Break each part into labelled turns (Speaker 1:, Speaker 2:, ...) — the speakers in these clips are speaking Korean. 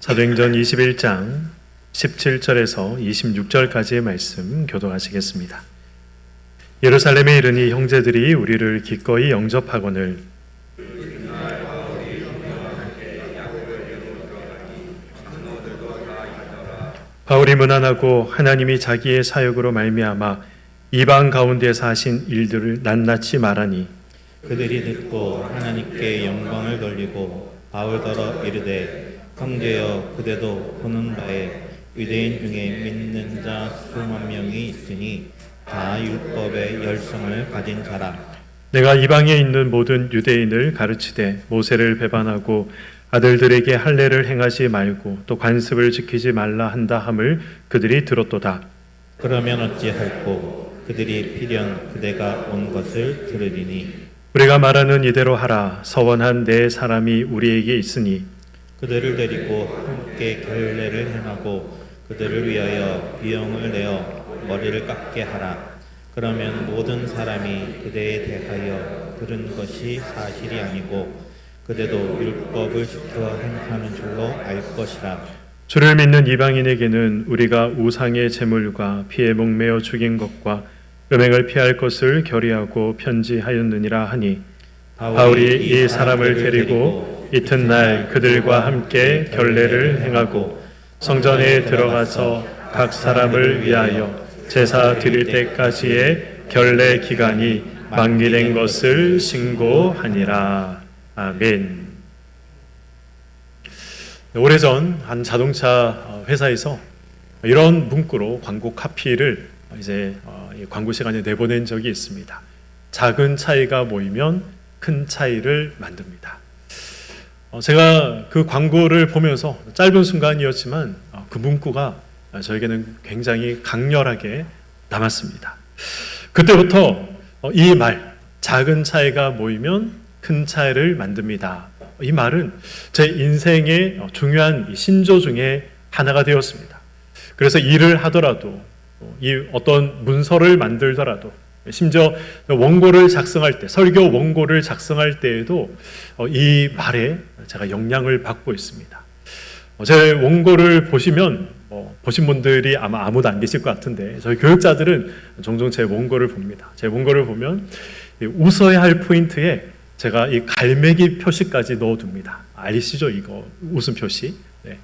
Speaker 1: 사도행전 21장 17절에서 26절까지의 말씀 교독하시겠습니다. 예루살렘에 이르니 형제들이 우리를 기꺼이 영접하거늘 바울이 문안하고 하나님이 자기의 사역으로 말미암아 이방 가운데서 하신 일들을 낱낱이 말하니
Speaker 2: 그들이 듣고 하나님께 영광을 돌리고 바울더러 이르되 형제여 그대도 보는 바에 유대인 중에 믿는 자 수만 명이 있으니 다 율법의 열성을 가진 자라.
Speaker 1: 내가 이방에 있는 모든 유대인을 가르치되 모세를 배반하고 아들들에게 할례를 행하지 말고 또 관습을 지키지 말라 한다 함을 그들이 들었도다.
Speaker 2: 그러면 어찌할꼬 그들이 필연 그대가 온 것을 들으리니
Speaker 1: 우리가 말하는 이대로 하라. 서원한 네 사람이 우리에게 있으니
Speaker 2: 그들을 데리고 함께 결례를 행하고 그들을 위하여 비용을 내어 머리를 깎게 하라. 그러면 모든 사람이 그대에 대하여 들은 것이 사실이 아니고 그대도 율법을 지켜 행하는 줄로 알 것이라.
Speaker 1: 주를 믿는 이방인에게는 우리가 우상의 제물과 피에 목매어 죽인 것과 음행을 피할 것을 결의하고 편지하였느니라 하니 바울이 이 사람을 데리고 이튿날 그들과 함께 결례를 행하고 성전에 들어가서 각 사람을 위하여 제사 드릴 때까지의 결례 기간이 만기된 것을 신고하니라. 아멘. 오래전 한 자동차 회사에서 이런 문구로 광고 카피를 이제 광고 시간에 내보낸 적이 있습니다. 작은 차이가 모이면 큰 차이를 만듭니다. 제가 그 광고를 보면서 짧은 순간이었지만 그 문구가 저에게는 굉장히 강렬하게 남았습니다. 그때부터 이 말, 작은 차이가 모이면 큰 차이를 만듭니다. 이 말은 제 인생의 중요한 신조 중에 하나가 되었습니다. 그래서 일을 하더라도 이 어떤 문서를 만들더라도 심지어 원고를 작성할 때, 설교 원고를 작성할 때에도 이 말에 제가 영향을 받고 있습니다. 제 원고를 보시면 보신 분들이 아마 아무도 안 계실 것 같은데 저희 교육자들은 종종 제 원고를 봅니다. 제 원고를 보면 웃어야 할 포인트에 제가 이 갈매기 표시까지 넣어둡니다. 아시죠? 이거 웃음 표시. 네.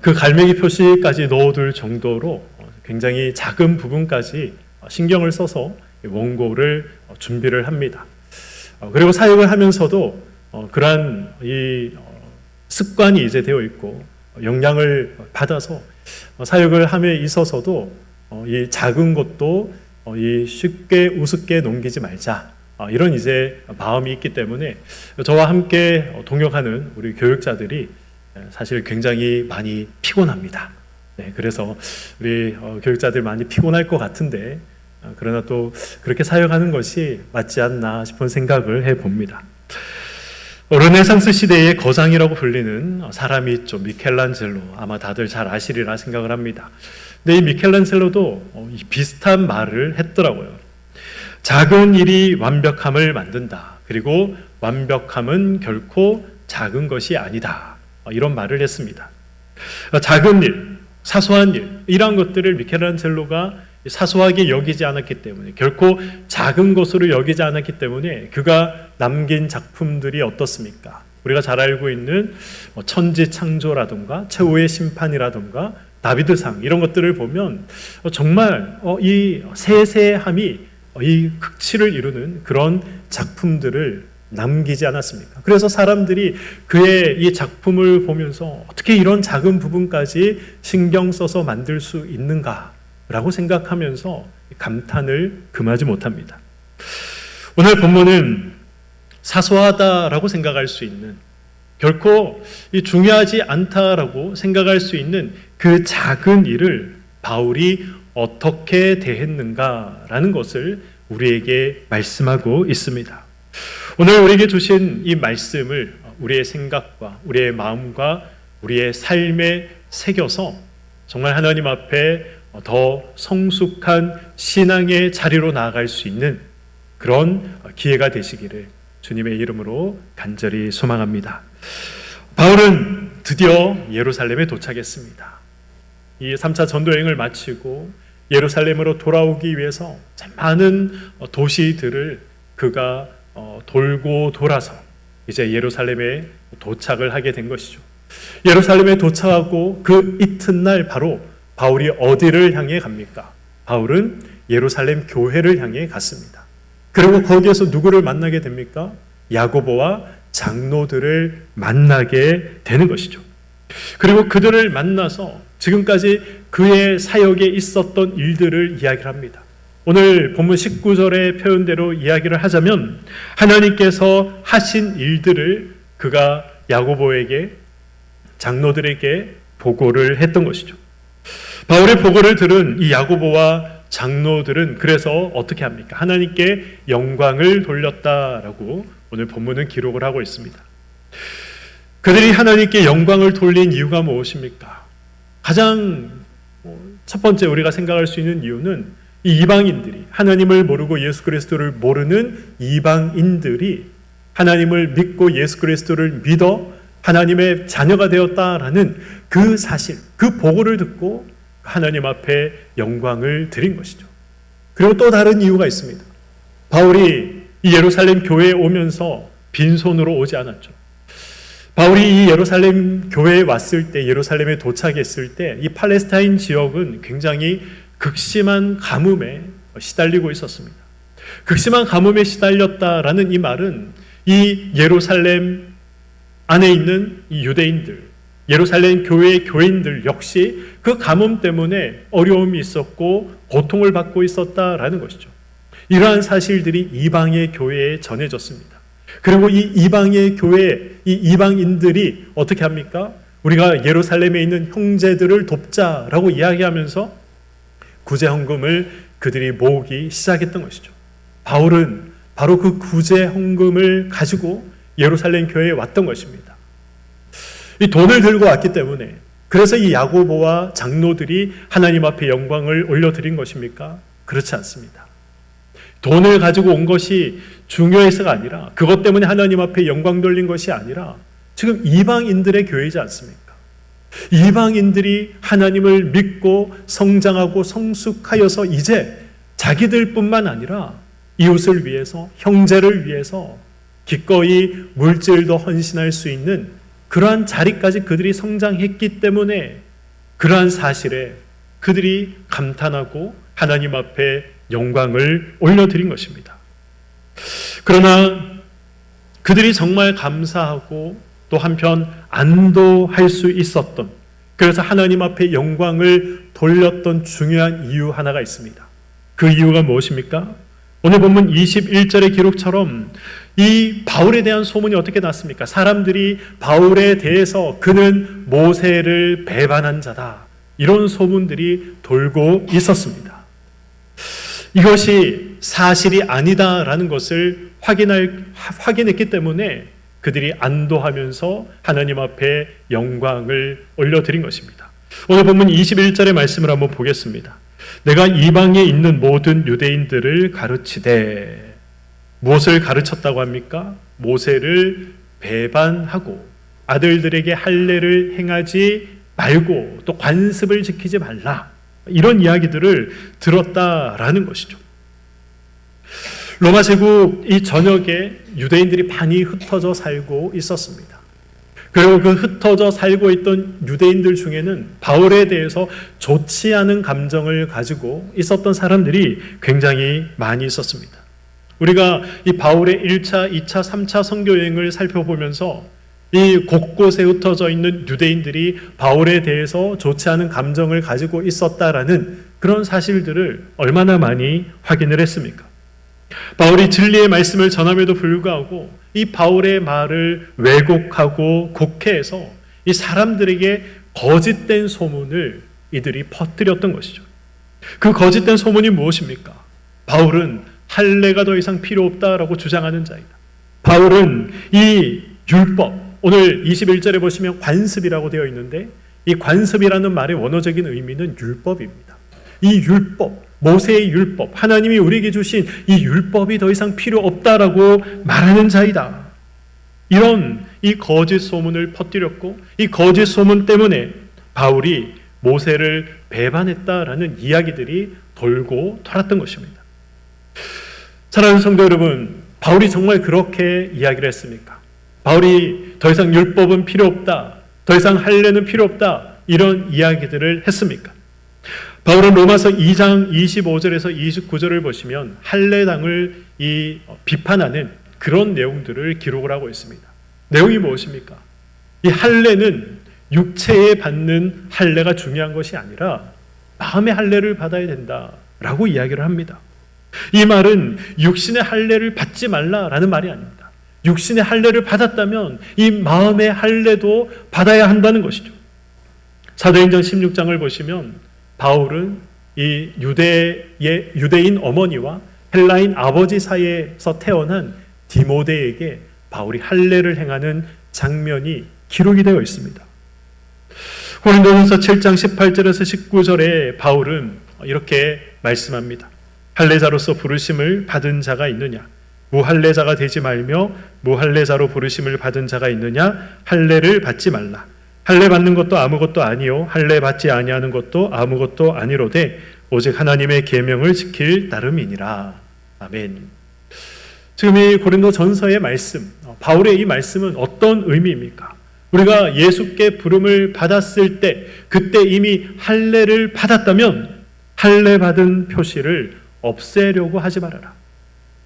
Speaker 1: 그 갈매기 표시까지 넣어둘 정도로 굉장히 작은 부분까지 신경을 써서 원고를 준비를 합니다. 그리고 사역을 하면서도 그러한 이 습관이 이제 되어 있고 영향을 받아서 사역을 함에 있어서도 이 작은 것도 이 쉽게 우습게 넘기지 말자. 이런 이제 마음이 있기 때문에 저와 함께 동역하는 우리 교육자들이 사실 굉장히 많이 피곤합니다. 네, 그래서 우리 교육자들 많이 피곤할 것 같은데 그러나 또 그렇게 사역하는 것이 맞지 않나 싶은 생각을 해봅니다. 르네상스 시대의 거장이라고 불리는 사람이 있죠. 미켈란젤로. 아마 다들 잘 아시리라 생각을 합니다. 근데 이 미켈란젤로도 비슷한 말을 했더라고요. 작은 일이 완벽함을 만든다. 그리고 완벽함은 결코 작은 것이 아니다. 이런 말을 했습니다. 작은 일, 사소한 일, 이런 것들을 미켈란젤로가 사소하게 여기지 않았기 때문에, 결코 작은 것으로 여기지 않았기 때문에 그가 남긴 작품들이 어떻습니까? 우리가 잘 알고 있는 천지창조라든가 최후의 심판이라든가 다비드상, 이런 것들을 보면 정말 이 세세함이 이 극치를 이루는 그런 작품들을 남기지 않았습니까? 그래서 사람들이 그의 이 작품을 보면서 어떻게 이런 작은 부분까지 신경 써서 만들 수 있는가 라고 생각하면서 감탄을 금하지 못합니다. 오늘 본문은 사소하다라고 생각할 수 있는, 결코 중요하지 않다라고 생각할 수 있는 그 작은 일을 바울이 어떻게 대했는가라는 것을 우리에게 말씀하고 있습니다. 오늘 우리에게 주신 이 말씀을 우리의 생각과 우리의 마음과 우리의 삶에 새겨서 정말 하나님 앞에 더 성숙한 신앙의 자리로 나아갈 수 있는 그런 기회가 되시기를 주님의 이름으로 간절히 소망합니다. 바울은 드디어 예루살렘에 도착했습니다. 이 3차 전도여행을 마치고 예루살렘으로 돌아오기 위해서 참 많은 도시들을 그가 돌고 돌아서 이제 예루살렘에 도착을 하게 된 것이죠. 예루살렘에 도착하고 그 이튿날 바로 바울이 어디를 향해 갑니까? 바울은 예루살렘 교회를 향해 갔습니다. 그리고 거기에서 누구를 만나게 됩니까? 야고보와 장로들을 만나게 되는 것이죠. 그리고 그들을 만나서 지금까지 그의 사역에 있었던 일들을 이야기를 합니다. 오늘 본문 19절의 표현대로 이야기를 하자면 하나님께서 하신 일들을 그가 야고보에게 장로들에게 보고를 했던 것이죠. 바울의 보고를 들은 이 야고보와 장로들은 그래서 어떻게 합니까? 하나님께 영광을 돌렸다라고 오늘 본문은 기록을 하고 있습니다. 그들이 하나님께 영광을 돌린 이유가 무엇입니까? 가장 첫 번째 우리가 생각할 수 있는 이유는 이 이방인들이 하나님을 모르고 예수 그리스도를 모르는 이방인들이 하나님을 믿고 예수 그리스도를 믿어 하나님의 자녀가 되었다라는 그 사실, 그 보고를 듣고 하나님 앞에 영광을 드린 것이죠. 그리고 또 다른 이유가 있습니다. 바울이 이 예루살렘 교회에 오면서 빈손으로 오지 않았죠. 바울이 이 예루살렘 교회에 왔을 때, 예루살렘에 도착했을 때 이 팔레스타인 지역은 굉장히 극심한 가뭄에 시달리고 있었습니다. 극심한 가뭄에 시달렸다라는 이 말은 이 예루살렘 안에 있는 이 유대인들, 예루살렘 교회의 교인들 역시 그 가뭄 때문에 어려움이 있었고 고통을 받고 있었다라는 것이죠. 이러한 사실들이 이방의 교회에 전해졌습니다. 그리고 이 이방의 교회, 이 이방인들이 어떻게 합니까? 우리가 예루살렘에 있는 형제들을 돕자라고 이야기하면서 구제헌금을 그들이 모으기 시작했던 것이죠. 바울은 바로 그 구제헌금을 가지고 예루살렘 교회에 왔던 것입니다. 이 돈을 들고 왔기 때문에 그래서 이 야고보와 장로들이 하나님 앞에 영광을 올려드린 것입니까? 그렇지 않습니다. 돈을 가지고 온 것이 중요해서가 아니라 그것 때문에 하나님 앞에 영광 돌린 것이 아니라 지금 이방인들의 교회이지 않습니까? 이방인들이 하나님을 믿고 성장하고 성숙하여서 이제 자기들뿐만 아니라 이웃을 위해서 형제를 위해서 기꺼이 물질도 헌신할 수 있는 그러한 자리까지 그들이 성장했기 때문에 그러한 사실에 그들이 감탄하고 하나님 앞에 영광을 올려드린 것입니다. 그러나 그들이 정말 감사하고 또 한편 안도할 수 있었던, 그래서 하나님 앞에 영광을 돌렸던 중요한 이유 하나가 있습니다. 그 이유가 무엇입니까? 오늘 본문 21절의 기록처럼 이 바울에 대한 소문이 어떻게 났습니까? 사람들이 바울에 대해서 그는 모세를 배반한 자다, 이런 소문들이 돌고 있었습니다. 이것이 사실이 아니다라는 것을 확인했기 때문에 그들이 안도하면서 하나님 앞에 영광을 올려드린 것입니다. 오늘 본문 21절의 말씀을 한번 보겠습니다. 내가 이방에 있는 모든 유대인들을 가르치되, 무엇을 가르쳤다고 합니까? 모세를 배반하고 아들들에게 할례를 행하지 말고 또 관습을 지키지 말라, 이런 이야기들을 들었다라는 것이죠. 로마 제국 이 전역에 유대인들이 많이 흩어져 살고 있었습니다. 그리고 그 흩어져 살고 있던 유대인들 중에는 바울에 대해서 좋지 않은 감정을 가지고 있었던 사람들이 굉장히 많이 있었습니다. 우리가 이 바울의 1차, 2차, 3차 선교 여행을 살펴보면서 이 곳곳에 흩어져 있는 유대인들이 바울에 대해서 좋지 않은 감정을 가지고 있었다라는 그런 사실들을 얼마나 많이 확인을 했습니까? 바울이 진리의 말씀을 전함에도 불구하고 이 바울의 말을 왜곡하고 곡해해서 이 사람들에게 거짓된 소문을 이들이 퍼뜨렸던 것이죠. 그 거짓된 소문이 무엇입니까? 바울은 할례가 더 이상 필요 없다라고 주장하는 자이다. 바울은 이 율법, 오늘 21절에 보시면 관습이라고 되어 있는데 이 관습이라는 말의 원어적인 의미는 율법입니다. 이 율법, 모세의 율법, 하나님이 우리에게 주신 이 율법이 더 이상 필요 없다라고 말하는 자이다. 이런 이 거짓 소문을 퍼뜨렸고 이 거짓 소문 때문에 바울이 모세를 배반했다라는 이야기들이 돌고 돌았던 것입니다. 사랑하는 성도 여러분, 바울이 정말 그렇게 이야기를 했습니까? 바울이 더 이상 율법은 필요 없다, 더 이상 할례는 필요 없다, 이런 이야기들을 했습니까? 바울은 로마서 2장 25절에서 29절을 보시면 할례당을 비판하는 그런 내용들을 기록을 하고 있습니다. 내용이 무엇입니까? 이 할례는 육체에 받는 할례가 중요한 것이 아니라 마음의 할례를 받아야 된다라고 이야기를 합니다. 이 말은 육신의 할례를 받지 말라라는 말이 아닙니다. 육신의 할례를 받았다면 이 마음의 할례도 받아야 한다는 것이죠. 사도행전 16장을 보시면 바울은 이 유대인 어머니와 헬라인 아버지 사이에서 태어난 디모데에게 바울이 할례를 행하는 장면이 기록이 되어 있습니다. 고린도전서 7장 18절에서 19절에 바울은 이렇게 말씀합니다. 할례자로서 부르심을 받은 자가 있느냐? 무할례자가 되지 말며 무할례자로 부르심을 받은 자가 있느냐? 할례를 받지 말라. 할례 받는 것도 아무것도 아니요 할례 받지 아니하는 것도 아무것도 아니로되 오직 하나님의 계명을 지킬 따름이니라. 아멘. 지금 이 고린도전서의 말씀, 바울의 이 말씀은 어떤 의미입니까? 우리가 예수께 부름을 받았을 때 그때 이미 할례를 받았다면 할례 받은 표시를 없애려고 하지 말아라.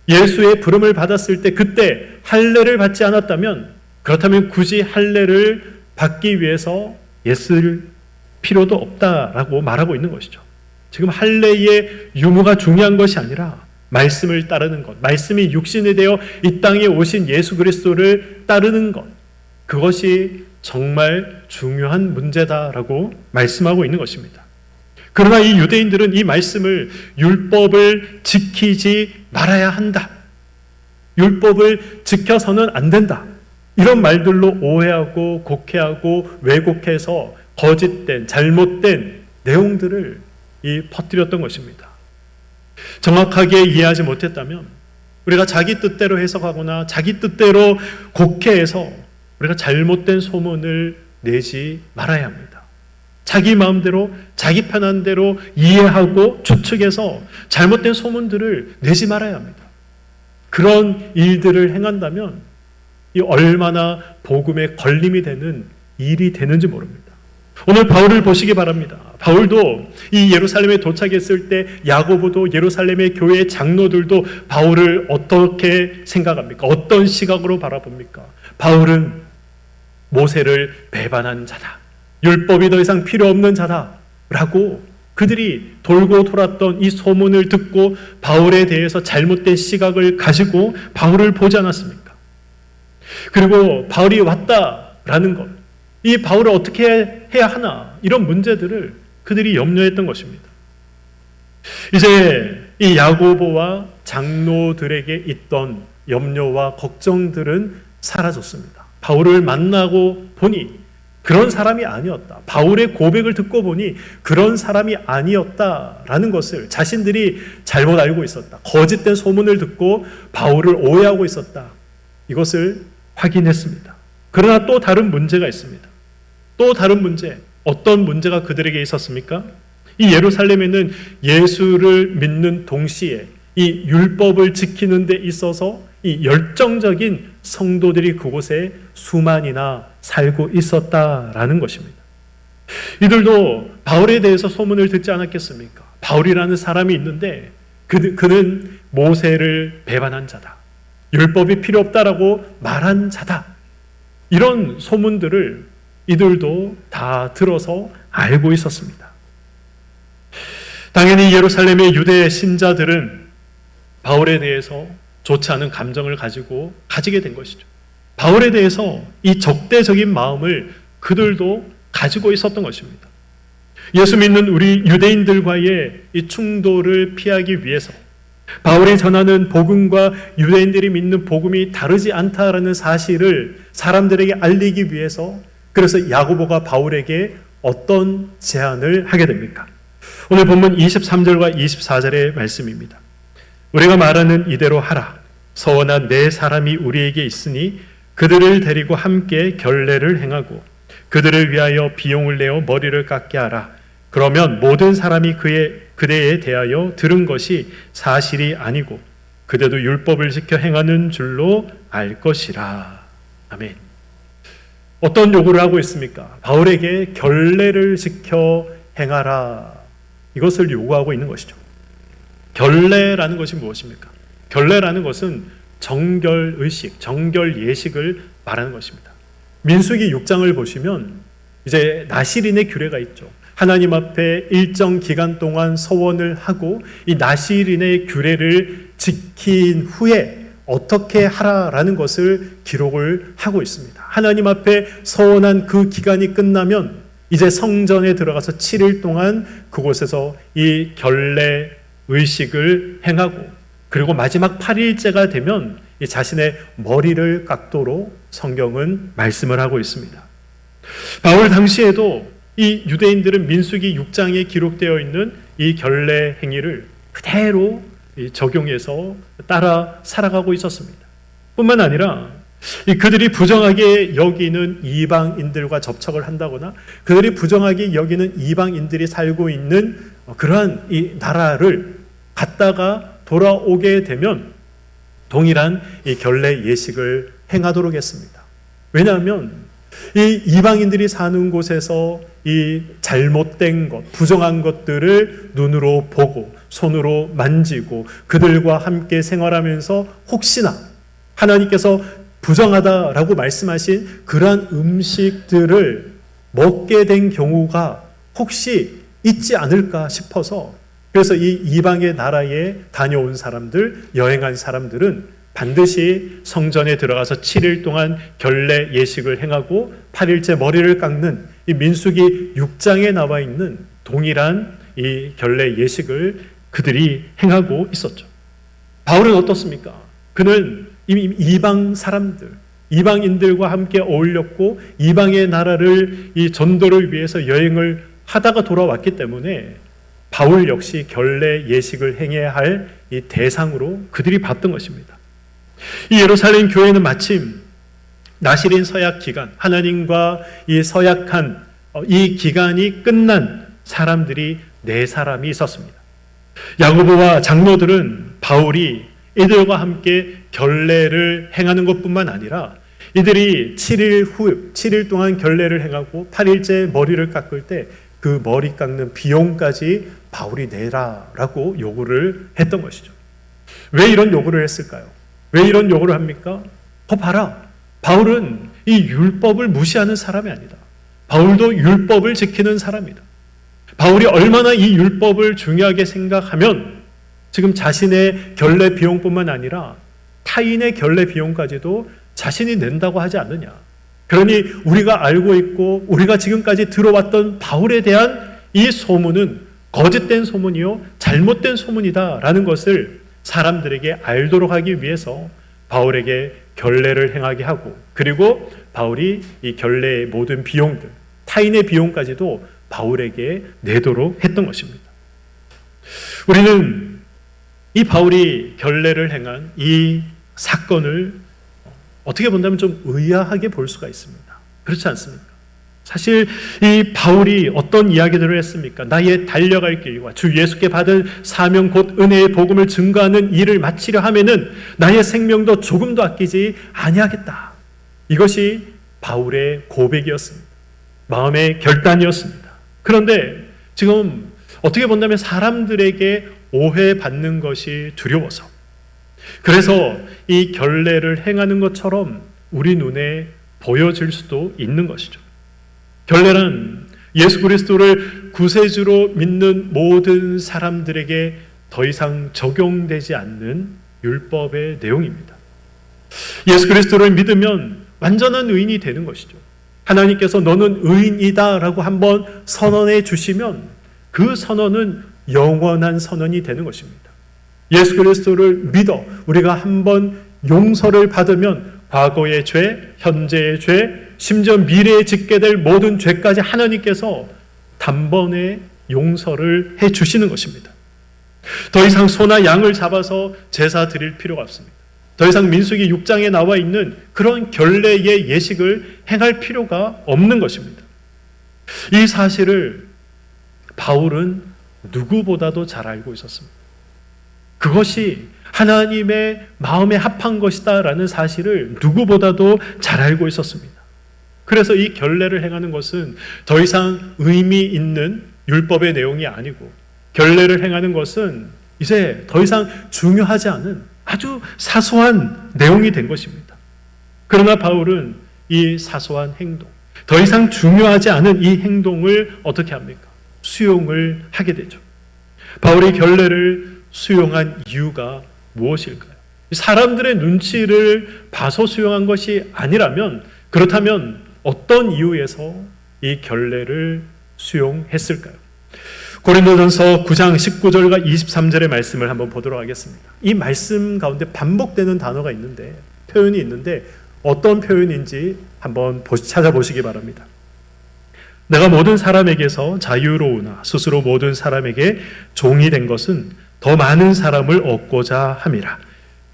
Speaker 1: 예수의 부름을 받았을 때 그때 할례를 받지 않았다면 그렇다면 굳이 할례를 받기 위해서 애쓸 필요도 없다라고 말하고 있는 것이죠. 지금 할례의 유무가 중요한 것이 아니라 말씀을 따르는 것, 말씀이 육신이 되어 이 땅에 오신 예수 그리스도를 따르는 것, 그것이 정말 중요한 문제다라고 말씀하고 있는 것입니다. 그러나 이 유대인들은 이 말씀을 율법을 지키지 말아야 한다, 율법을 지켜서는 안 된다, 이런 말들로 오해하고 곡해하고 왜곡해서 거짓된 잘못된 내용들을 퍼뜨렸던 것입니다. 정확하게 이해하지 못했다면 우리가 자기 뜻대로 해석하거나 자기 뜻대로 곡해해서 우리가 잘못된 소문을 내지 말아야 합니다. 자기 마음대로 자기 편한 대로 이해하고 추측해서 잘못된 소문들을 내지 말아야 합니다. 그런 일들을 행한다면 이 얼마나 복음에 걸림이 되는 일이 되는지 모릅니다. 오늘 바울을 보시기 바랍니다. 바울도 이 예루살렘에 도착했을 때 야고보도 예루살렘의 교회 장로들도 바울을 어떻게 생각합니까? 어떤 시각으로 바라봅니까? 바울은 모세를 배반한 자다, 율법이 더 이상 필요 없는 자다 라고 그들이 돌고 돌았던 이 소문을 듣고 바울에 대해서 잘못된 시각을 가지고 바울을 보지 않았습니까? 그리고 바울이 왔다라는 것, 이 바울을 어떻게 해야 하나, 이런 문제들을 그들이 염려했던 것입니다. 이제 이 야고보와 장로들에게 있던 염려와 걱정들은 사라졌습니다. 바울을 만나고 보니 그런 사람이 아니었다, 바울의 고백을 듣고 보니 그런 사람이 아니었다라는 것을 자신들이 잘못 알고 있었다, 거짓된 소문을 듣고 바울을 오해하고 있었다, 이것을 확인했습니다. 그러나 또 다른 문제가 있습니다. 또 다른 문제, 어떤 문제가 그들에게 있었습니까? 이 예루살렘에는 예수를 믿는 동시에 이 율법을 지키는 데 있어서 이 열정적인 성도들이 그곳에 수만이나 살고 있었다라는 것입니다. 이들도 바울에 대해서 소문을 듣지 않았겠습니까? 바울이라는 사람이 있는데 그는 모세를 배반한 자다, 율법이 필요 없다라고 말한 자다, 이런 소문들을 이들도 다 들어서 알고 있었습니다. 당연히 예루살렘의 유대 신자들은 바울에 대해서 좋지 않은 감정을 가지게 된 것이죠. 바울에 대해서 이 적대적인 마음을 그들도 가지고 있었던 것입니다. 예수 믿는 우리 유대인들과의 이 충돌을 피하기 위해서 바울이 전하는 복음과 유대인들이 믿는 복음이 다르지 않다라는 사실을 사람들에게 알리기 위해서, 그래서 야고보가 바울에게 어떤 제안을 하게 됩니까? 오늘 본문 23절과 24절의 말씀입니다. 우리가 말하는 이대로 하라. 서원한 네 사람이 우리에게 있으니 그들을 데리고 함께 결례를 행하고 그들을 위하여 비용을 내어 머리를 깎게 하라. 그러면 모든 사람이 그대에 대하여 들은 것이 사실이 아니고 그대도 율법을 지켜 행하는 줄로 알 것이라. 아멘. 어떤 요구를 하고 있습니까? 바울에게 결례를 지켜 행하라. 이것을 요구하고 있는 것이죠. 결례라는 것이 무엇입니까? 결례라는 것은 정결의식, 정결예식을 말하는 것입니다. 민수기 6장을 보시면 이제 나실인의 규례가 있죠. 하나님 앞에 일정 기간 동안 서원을 하고 이 나실인의 규례를 지킨 후에 어떻게 하라라는 것을 기록을 하고 있습니다. 하나님 앞에 서원한 그 기간이 끝나면 이제 성전에 들어가서 7일 동안 그곳에서 이 결례 의식을 행하고 그리고 마지막 8일째가 되면 이 자신의 머리를 깎도록 성경은 말씀을 하고 있습니다. 바울 당시에도 이 유대인들은 민수기 6장에 기록되어 있는 이 결례 행위를 그대로 적용해서 따라 살아가고 있었습니다. 뿐만 아니라 그들이 부정하게 여기는 이방인들과 접촉을 한다거나 그들이 부정하게 여기는 이방인들이 살고 있는 그러한 이 나라를 갔다가 돌아오게 되면 동일한 이 결례 예식을 행하도록 했습니다. 왜냐하면 이 이방인들이 사는 곳에서 이 잘못된 것, 부정한 것들을 눈으로 보고 손으로 만지고 그들과 함께 생활하면서 혹시나 하나님께서 부정하다라고 말씀하신 그러한 음식들을 먹게 된 경우가 혹시 있지 않을까 싶어서 그래서 이 이방의 나라에 다녀온 사람들, 여행한 사람들은 반드시 성전에 들어가서 7일 동안 결례 예식을 행하고 8일째 머리를 깎는 이 민수기 6장에 나와 있는 동일한 이 결례 예식을 그들이 행하고 있었죠. 바울은 어떻습니까? 그는 이미 이방 사람들, 이방인들과 함께 어울렸고 이방의 나라를 이 전도를 위해서 여행을 하다가 돌아왔기 때문에 바울 역시 결례 예식을 행해야 할 이 대상으로 그들이 봤던 것입니다. 이 예루살렘 교회는 마침 나실인 서약 기간, 하나님과 이 서약한 이 기간이 끝난 사람들이 4사람이 있었습니다. 야고보와 장로들은 바울이 이들과 함께 결례를 행하는 것뿐만 아니라 이들이 7일 동안 결례를 행하고 8일째 머리를 깎을 때 그 머리 깎는 비용까지 바울이 내라라고 요구를 했던 것이죠. 왜 이런 요구를 했을까요? 왜 이런 요구를 합니까? 봐라. 바울은 이 율법을 무시하는 사람이 아니다. 바울도 율법을 지키는 사람이다. 바울이 얼마나 이 율법을 중요하게 생각하면 지금 자신의 결례 비용뿐만 아니라 타인의 결례 비용까지도 자신이 낸다고 하지 않느냐. 그러니 우리가 알고 있고 우리가 지금까지 들어왔던 바울에 대한 이 소문은 거짓된 소문이요 잘못된 소문이다라는 것을 사람들에게 알도록 하기 위해서 바울에게 결례를 행하게 하고 그리고 바울이 이 결례의 모든 비용들, 타인의 비용까지도 바울에게 내도록 했던 것입니다. 우리는 이 바울이 결례를 행한 이 사건을 어떻게 본다면 좀 의아하게 볼 수가 있습니다. 그렇지 않습니까? 사실 이 바울이 어떤 이야기들을 했습니까? 나의 달려갈 길과 주 예수께 받은 사명 곧 은혜의 복음을 증거하는 일을 마치려 하면은 나의 생명도 조금도 아끼지 아니하겠다. 이것이 바울의 고백이었습니다. 마음의 결단이었습니다. 그런데 지금 어떻게 본다면 사람들에게 오해받는 것이 두려워서 그래서 이 결례를 행하는 것처럼 우리 눈에 보여질 수도 있는 것이죠. 결례란 예수 그리스도를 구세주로 믿는 모든 사람들에게 더 이상 적용되지 않는 율법의 내용입니다. 예수 그리스도를 믿으면 완전한 의인이 되는 것이죠. 하나님께서 너는 의인이다 라고 한번 선언해 주시면 그 선언은 영원한 선언이 되는 것입니다. 예수 그리스도를 믿어 우리가 한번 용서를 받으면 과거의 죄, 현재의 죄, 심지어 미래에 짓게 될 모든 죄까지 하나님께서 단번에 용서를 해 주시는 것입니다. 더 이상 소나 양을 잡아서 제사 드릴 필요가 없습니다. 더 이상 민수기 6장에 나와 있는 그런 결례의 예식을 행할 필요가 없는 것입니다. 이 사실을 바울은 누구보다도 잘 알고 있었습니다. 그것이 하나님의 마음에 합한 것이다라는 사실을 누구보다도 잘 알고 있었습니다. 그래서 이 결례를 행하는 것은 더 이상 의미 있는 율법의 내용이 아니고, 결례를 행하는 것은 이제 더 이상 중요하지 않은 아주 사소한 내용이 된 것입니다. 그러나 바울은 이 사소한 행동, 더 이상 중요하지 않은 이 행동을 어떻게 합니까? 수용을 하게 되죠. 바울이 결례를 수용한 이유가 무엇일까요? 사람들의 눈치를 봐서 수용한 것이 아니라면, 그렇다면 어떤 이유에서 이 결례를 수용했을까요? 고린도전서 9장 19절과 23절의 말씀을 한번 보도록 하겠습니다. 이 말씀 가운데 반복되는 단어가 있는데, 표현이 있는데 어떤 표현인지 한번 찾아보시기 바랍니다. 내가 모든 사람에게서 자유로우나 스스로 모든 사람에게 종이 된 것은 더 많은 사람을 얻고자 함이라.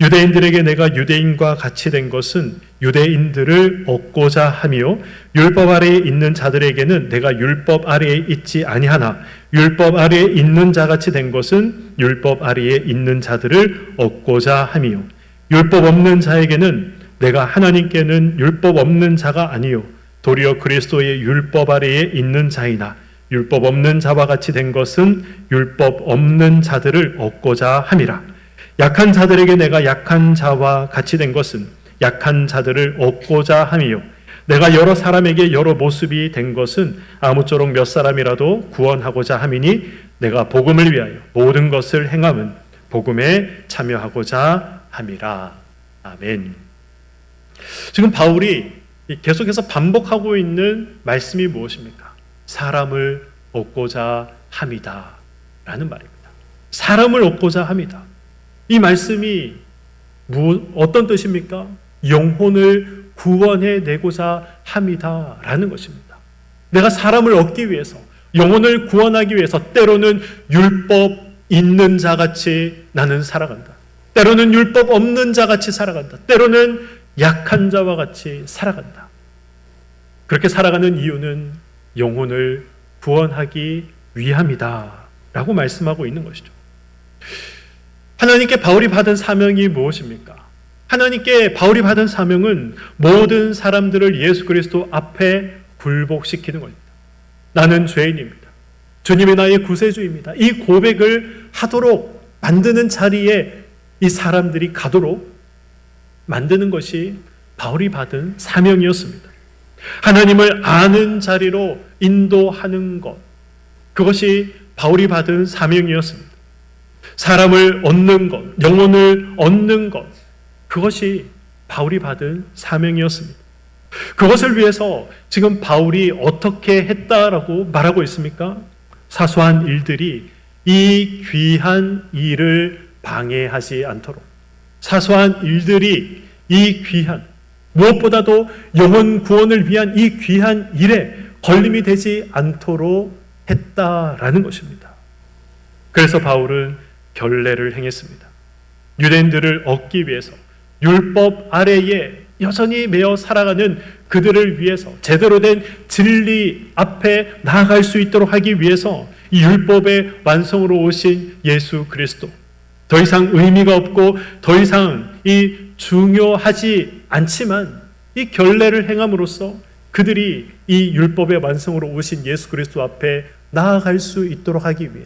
Speaker 1: 유대인들에게 내가 유대인과 같이 된 것은 유대인들을 얻고자 함이요, 율법 아래에 있는 자들에게는 내가 율법 아래에 있지 아니하나 율법 아래에 있는 자같이 된 것은 율법 아래에 있는 자들을 얻고자 함이요, 율법 없는 자에게는 내가 하나님께는 율법 없는 자가 아니요 도리어 그리스도의 율법 아래에 있는 자이나 율법 없는 자와 같이 된 것은 율법 없는 자들을 얻고자 함이라. 약한 자들에게 내가 약한 자와 같이 된 것은 약한 자들을 얻고자 함이요, 내가 여러 사람에게 여러 모습이 된 것은 아무쪼록 몇 사람이라도 구원하고자 함이니 내가 복음을 위하여 모든 것을 행함은 복음에 참여하고자 함이라. 아멘. 지금 바울이 계속해서 반복하고 있는 말씀이 무엇입니까? 사람을 얻고자 함이다 라는 말입니다. 사람을 얻고자 함이다. 이 말씀이 어떤 뜻입니까? 영혼을 구원해내고자 함이다 라는 것입니다. 내가 사람을 얻기 위해서, 영혼을 구원하기 위해서 때로는 율법 있는 자같이 나는 살아간다. 때로는 율법 없는 자같이 살아간다. 때로는 약한 자와 같이 살아간다. 그렇게 살아가는 이유는 영혼을 구원하기 위함이다 라고 말씀하고 있는 것이죠. 하나님께 바울이 받은 사명이 무엇입니까? 하나님께 바울이 받은 사명은 모든 사람들을 예수 그리스도 앞에 굴복시키는 것입니다. 나는 죄인입니다. 주님이 나의 구세주입니다. 이 고백을 하도록 만드는 자리에 이 사람들이 가도록 만드는 것이 바울이 받은 사명이었습니다. 하나님을 아는 자리로 인도하는 것, 그것이 바울이 받은 사명이었습니다. 사람을 얻는 것, 영혼을 얻는 것, 그것이 바울이 받은 사명이었습니다. 그것을 위해서 지금 바울이 어떻게 했다라고 말하고 있습니까? 사소한 일들이 이 귀한 일을 방해하지 않도록, 사소한 일들이 이 귀한, 무엇보다도 영혼 구원을 위한 이 귀한 일에 걸림이 되지 않도록 했다라는 것입니다. 그래서 바울은 결례를 행했습니다. 유대인들을 얻기 위해서, 율법 아래에 여전히 매어 살아가는 그들을 위해서, 제대로 된 진리 앞에 나아갈 수 있도록 하기 위해서 이 율법의 완성으로 오신 예수 그리스도, 더 이상 의미가 없고 더 이상 이 중요하지 않지만 이 결례를 행함으로써 그들이 이 율법의 완성으로 오신 예수 그리스도 앞에 나아갈 수 있도록 하기 위해,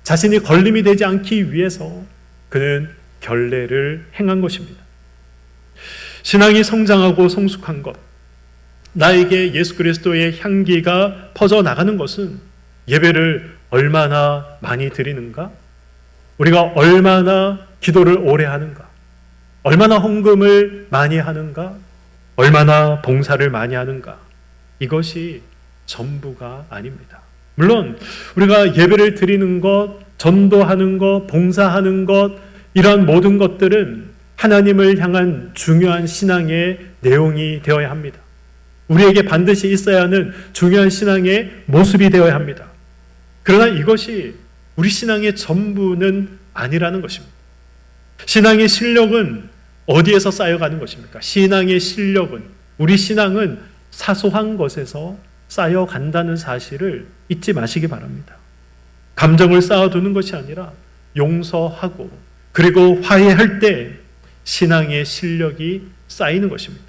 Speaker 1: 자신이 걸림이 되지 않기 위해서 그는 결례를 행한 것입니다. 신앙이 성장하고 성숙한 것, 나에게 예수 그리스도의 향기가 퍼져나가는 것은 예배를 얼마나 많이 드리는가, 우리가 얼마나 기도를 오래 하는가, 얼마나 헌금을 많이 하는가, 얼마나 봉사를 많이 하는가, 이것이 전부가 아닙니다. 물론 우리가 예배를 드리는 것, 전도하는 것, 봉사하는 것, 이런 모든 것들은 하나님을 향한 중요한 신앙의 내용이 되어야 합니다. 우리에게 반드시 있어야 하는 중요한 신앙의 모습이 되어야 합니다. 그러나 이것이 우리 신앙의 전부는 아니라는 것입니다. 신앙의 실력은 어디에서 쌓여가는 것입니까? 신앙의 실력은, 우리 신앙은 사소한 것에서 쌓여간다는 사실을 잊지 마시기 바랍니다. 감정을 쌓아두는 것이 아니라 용서하고 그리고 화해할 때 신앙의 실력이 쌓이는 것입니다.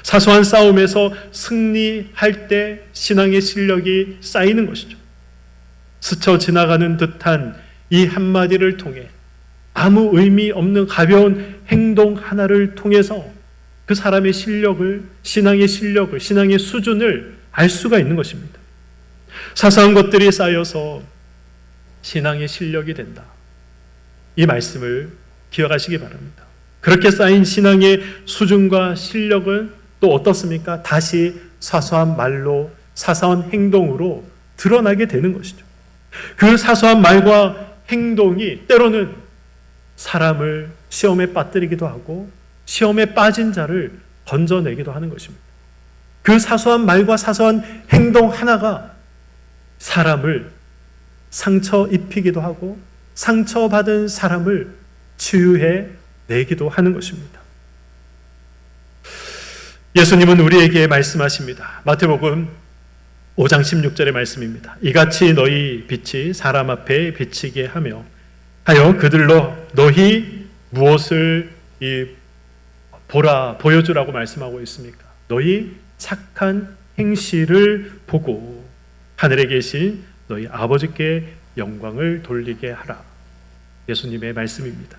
Speaker 1: 사소한 싸움에서 승리할 때 신앙의 실력이 쌓이는 것이죠. 스쳐 지나가는 듯한 이 한마디를 통해 아무 의미 없는 가벼운 행동 하나를 통해서 그 사람의 실력을, 신앙의 실력을, 신앙의 수준을 알 수가 있는 것입니다. 사소한 것들이 쌓여서 신앙의 실력이 된다. 이 말씀을 기억하시기 바랍니다. 그렇게 쌓인 신앙의 수준과 실력은 또 어떻습니까? 다시 사소한 말로, 사소한 행동으로 드러나게 되는 것이죠. 그 사소한 말과 행동이 때로는 사람을 시험에 빠뜨리기도 하고 시험에 빠진 자를 건져내기도 하는 것입니다. 그 사소한 말과 사소한 행동 하나가 사람을 상처 입히기도 하고 상처받은 사람을 치유해 내기도 하는 것입니다. 예수님은 우리에게 말씀하십니다. 마태복음 5장 16절의 말씀입니다. 이같이 너희 빛이 사람 앞에 비치게 하여 그들로 너희 무엇을 보여주라고 말씀하고 있습니까? 너희 착한 행실을 보고 하늘에 계신 너희 아버지께 영광을 돌리게 하라. 예수님의 말씀입니다.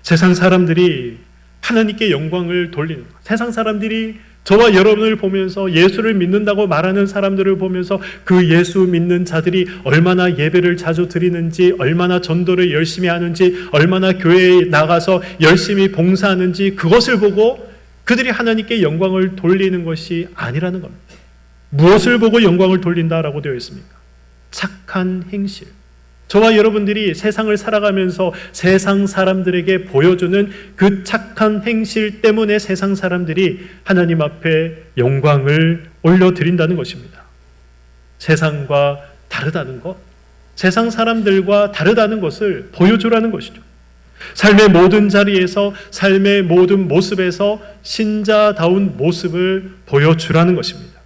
Speaker 1: 세상 사람들이 하나님께 영광을 돌리는 것, 세상 사람들이 저와 여러분을 보면서 예수를 믿는다고 말하는 사람들을 보면서 그 예수 믿는 자들이 얼마나 예배를 자주 드리는지, 얼마나 전도를 열심히 하는지, 얼마나 교회에 나가서 열심히 봉사하는지, 그것을 보고 그들이 하나님께 영광을 돌리는 것이 아니라는 겁니다. 무엇을 보고 영광을 돌린다라고 되어 있습니까? 착한 행실. 저와 여러분들이 세상을 살아가면서 세상 사람들에게 보여주는 그 착한 행실 때문에 세상 사람들이 하나님 앞에 영광을 올려드린다는 것입니다. 세상과 다르다는 것, 세상 사람들과 다르다는 것을 보여주라는 것이죠. 삶의 모든 자리에서, 삶의 모든 모습에서 신자다운 모습을 보여주라는 것입니다.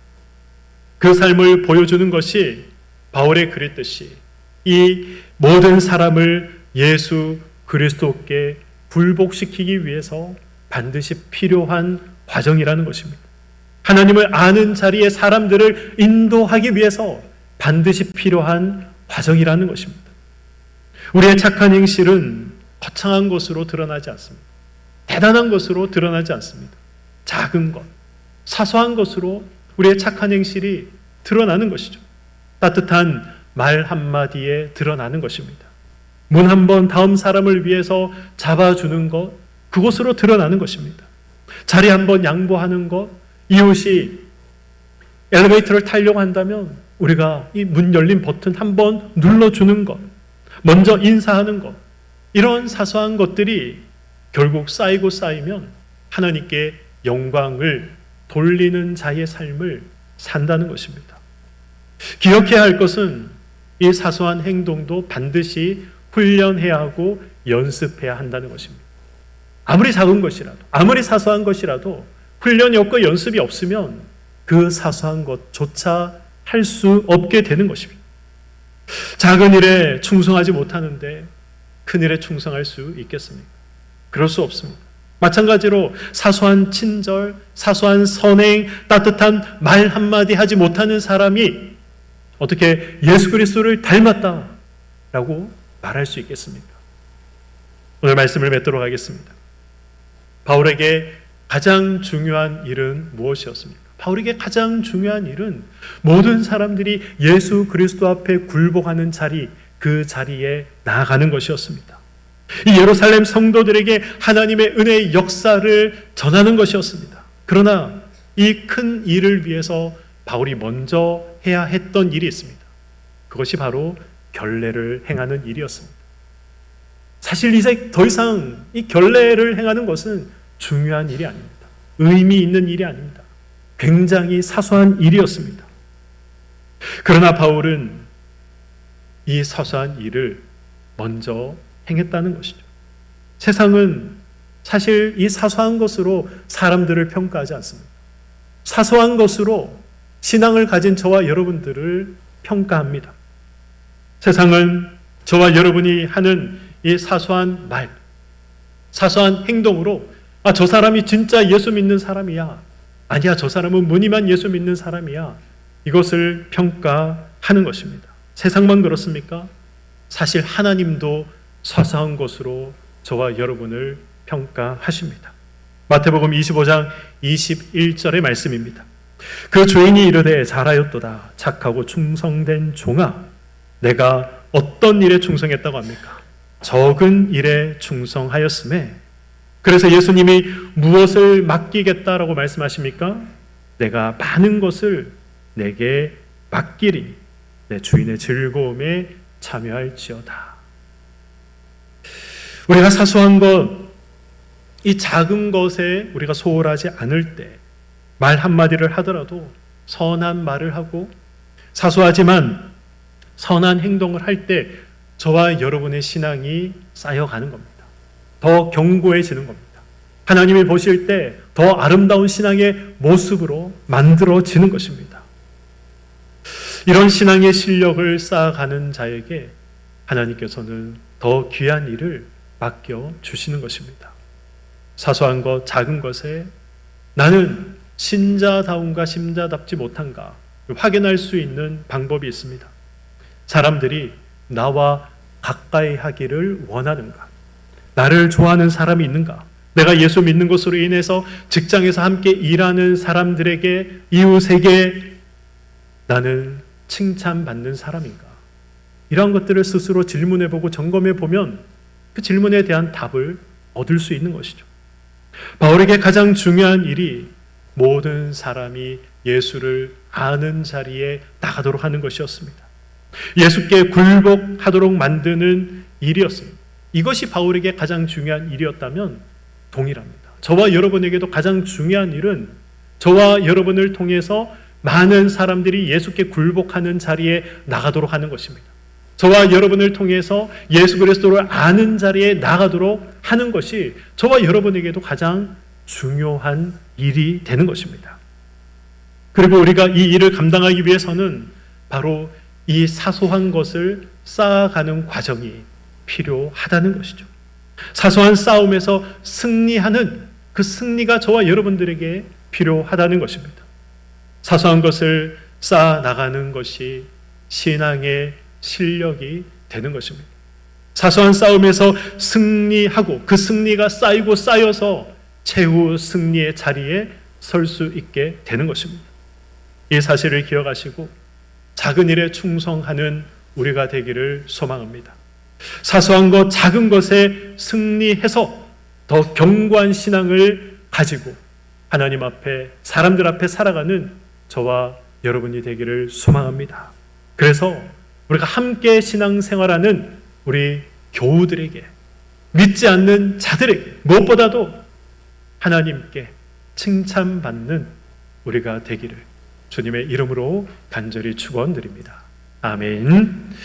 Speaker 1: 그 삶을 보여주는 것이 바울의 그랬듯이 이 모든 사람을 예수 그리스도께 굴복시키기 위해서 반드시 필요한 과정이라는 것입니다. 하나님을 아는 자리에 사람들을 인도하기 위해서 반드시 필요한 과정이라는 것입니다. 우리의 착한 행실은 거창한 것으로 드러나지 않습니다. 대단한 것으로 드러나지 않습니다. 작은 것, 사소한 것으로 우리의 착한 행실이 드러나는 것이죠. 따뜻한 말 한마디에 드러나는 것입니다. 문 한 번 다음 사람을 위해서 잡아주는 것, 그것으로 드러나는 것입니다. 자리 한 번 양보하는 것, 이웃이 엘리베이터를 타려고 한다면 우리가 이 문 열린 버튼 한 번 눌러주는 것, 먼저 인사하는 것, 이런 사소한 것들이 결국 쌓이고 쌓이면 하나님께 영광을 돌리는 자의 삶을 산다는 것입니다. 기억해야 할 것은 이 사소한 행동도 반드시 훈련해야 하고 연습해야 한다는 것입니다. 아무리 작은 것이라도, 아무리 사소한 것이라도 훈련이 없고 연습이 없으면 그 사소한 것조차 할 수 없게 되는 것입니다. 작은 일에 충성하지 못하는데 큰 일에 충성할 수 있겠습니까? 그럴 수 없습니다. 마찬가지로 사소한 친절, 사소한 선행, 따뜻한 말 한마디 하지 못하는 사람이 어떻게 예수 그리스도를 닮았다라고 말할 수 있겠습니까? 오늘 말씀을 맺도록 하겠습니다. 바울에게 가장 중요한 일은 무엇이었습니까? 바울에게 가장 중요한 일은 모든 사람들이 예수 그리스도 앞에 굴복하는 자리, 그 자리에 나아가는 것이었습니다. 이 예루살렘 성도들에게 하나님의 은혜의 역사를 전하는 것이었습니다. 그러나 이 큰 일을 위해서 바울이 먼저 해야 했던 일이 있습니다. 그것이 바로 결례를 행하는 일이었습니다. 사실 이제 더 이상 이 결례를 행하는 것은 중요한 일이 아닙니다. 의미 있는 일이 아닙니다. 굉장히 사소한 일이었습니다. 그러나 바울은 이 사소한 일을 먼저 행했다는 것이죠. 세상은 사실 이 사소한 것으로 사람들을 평가하지 않습니다. 사소한 것으로 신앙을 가진 저와 여러분들을 평가합니다. 세상은 저와 여러분이 하는 이 사소한 말, 사소한 행동으로 저 사람이 진짜 예수 믿는 사람이야. 아니야, 저 사람은 무늬만 예수 믿는 사람이야. 이것을 평가하는 것입니다. 세상만 그렇습니까? 사실 하나님도 사소한 것으로 저와 여러분을 평가하십니다. 마태복음 25장 21절의 말씀입니다. 그 주인이 이르되 잘하였도다 착하고 충성된 종아, 내가 어떤 일에 충성했다고 합니까? 적은 일에 충성하였음에. 그래서 예수님이 무엇을 맡기겠다라고 말씀하십니까? 내가 많은 것을 내게 맡기리니 내 주인의 즐거움에 참여할지어다. 우리가 사소한 것, 이 작은 것에 우리가 소홀하지 않을 때 말 한마디를 하더라도 선한 말을 하고 사소하지만 선한 행동을 할 때 저와 여러분의 신앙이 쌓여가는 겁니다. 더 견고해지는 겁니다. 하나님이 보실 때 더 아름다운 신앙의 모습으로 만들어지는 것입니다. 이런 신앙의 실력을 쌓아가는 자에게 하나님께서는 더 귀한 일을 맡겨주시는 것입니다. 사소한 것, 작은 것에 나는 신자다운가 신자답지 못한가 확인할 수 있는 방법이 있습니다. 사람들이 나와 가까이 하기를 원하는가? 나를 좋아하는 사람이 있는가? 내가 예수 믿는 것으로 인해서 직장에서 함께 일하는 사람들에게, 이웃에게 나는 칭찬받는 사람인가? 이런 것들을 스스로 질문해보고 점검해보면 그 질문에 대한 답을 얻을 수 있는 것이죠. 바울에게 가장 중요한 일이 모든 사람이 예수를 아는 자리에 나가도록 하는 것이었습니다. 예수께 굴복하도록 만드는 일이었습니다. 이것이 바울에게 가장 중요한 일이었다면 동일합니다. 저와 여러분에게도 가장 중요한 일은 저와 여러분을 통해서 많은 사람들이 예수께 굴복하는 자리에 나가도록 하는 것입니다. 저와 여러분을 통해서 예수 그리스도를 아는 자리에 나가도록 하는 것이 저와 여러분에게도 가장 중요한 일이 되는 것입니다. 그리고 우리가 이 일을 감당하기 위해서는 바로 이 사소한 것을 쌓아가는 과정이 필요하다는 것이죠. 사소한 싸움에서 승리하는 그 승리가 저와 여러분들에게 필요하다는 것입니다. 사소한 것을 쌓아나가는 것이 신앙의 실력이 되는 것입니다. 사소한 싸움에서 승리하고 그 승리가 쌓이고 쌓여서 최후 승리의 자리에 설 수 있게 되는 것입니다. 이 사실을 기억하시고 작은 일에 충성하는 우리가 되기를 소망합니다. 사소한 것, 작은 것에 승리해서 더 견고한 신앙을 가지고 하나님 앞에, 사람들 앞에 살아가는 저와 여러분이 되기를 소망합니다. 그래서 우리가 함께 신앙생활하는 우리 교우들에게, 믿지 않는 자들에게 무엇보다도 하나님께 칭찬받는 우리가 되기를 주님의 이름으로 간절히 축원드립니다. 아멘.